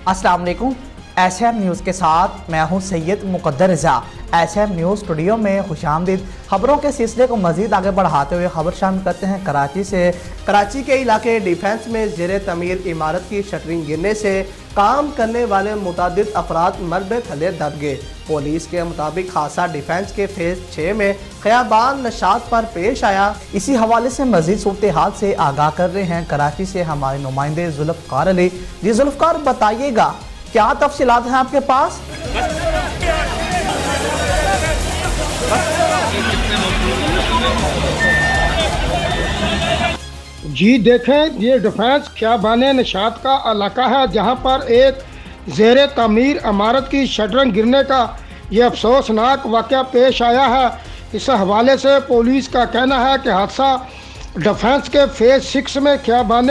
अस्सलाम वालेकुम। SM news के साथ मैं हूं सैयद मुकद्दर रज़ा। SM न्यूज़ स्टूडियो में खुशामदीद। खबरों के सिलसिले को मज़ीद आगे बढ़ाते हुए खबर शामिल करते हैं कराची से। कराची के इलाके डिफेंस में ज़ेरे तमीर इमारत की शटरिंग गिरने से काम करने वाले मुतादिद अफराद मलबे थले दब गए। पुलिस के मुताबिक हादसा डिफेंस के फेज 6 में खयाबान नशात पर पेश आया। इसी हवाले से मजीद सूरत हाल से आगाह कर रहे हैं कराची से हमारे नुमाइंदे जुल्फ़कार अली। जी जुल्फ़कार, बताइएगा क्या तफसीलात हैं आपके पास? जी देखें, ये डिफेंस खयाबान नशात का इलाका है जहां पर एक ज़ेरे तमीर इमारत की शटरिंग गिरने का ये अफसोसनाक वाक़या पेश आया है। इस हवाले से पुलिस का कहना है कि हादसा डिफेंस के फेज 6 में खयाबान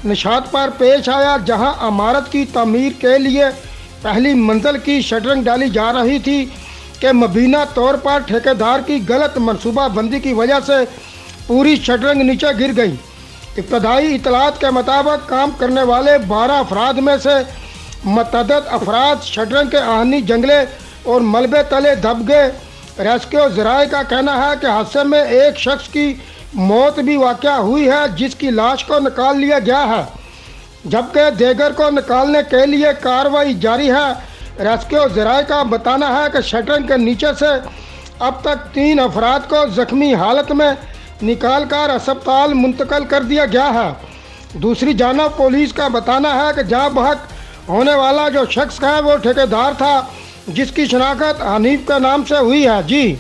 नशात पर पेश आया, जहां इमारत की तमीर के लिए पहली मंजिल की शटरिंग डाली जा रही थी कि मुबीना तौर पर ठेकेदार की गलत मनसूबाबंदी की वजह से पूरी शटरिंग नीचे गिर गई। इब्तदाई इतलात के मुताबिक काम करने वाले 12 अफराद में से मतअद्दद अफराद शटरिंग के आहनी जंगले और मलबे तले दब गए। रेस्क्यू ज़राए का कहना है कि हादसे में एक शख्स की मौत भी वाक़या हुई है, जिसकी लाश को निकाल लिया गया है, जबकि दीगर को निकालने के लिए कार्रवाई जारी है। रेस्क्यू ज़राए का बताना है कि शटरिंग के नीचे से अब तक 3 अफराद को ज़ख्मी हालत में निकाल कर अस्पताल मुंतकिल कर दिया गया है। दूसरी जानब पुलिस का बताना है कि जाँ बहक होने वाला जो शख्स है वो ठेकेदार था, जिसकी शनाख्त हनीफ के नाम से हुई है। जी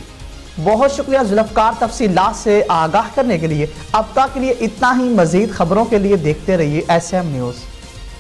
बहुत शुक्रिया जुल्फ़कार, तफसीलात से आगाह करने के लिए। अब तक के लिए इतना ही। मज़ीद खबरों के लिए देखते रहिए SM न्यूज़।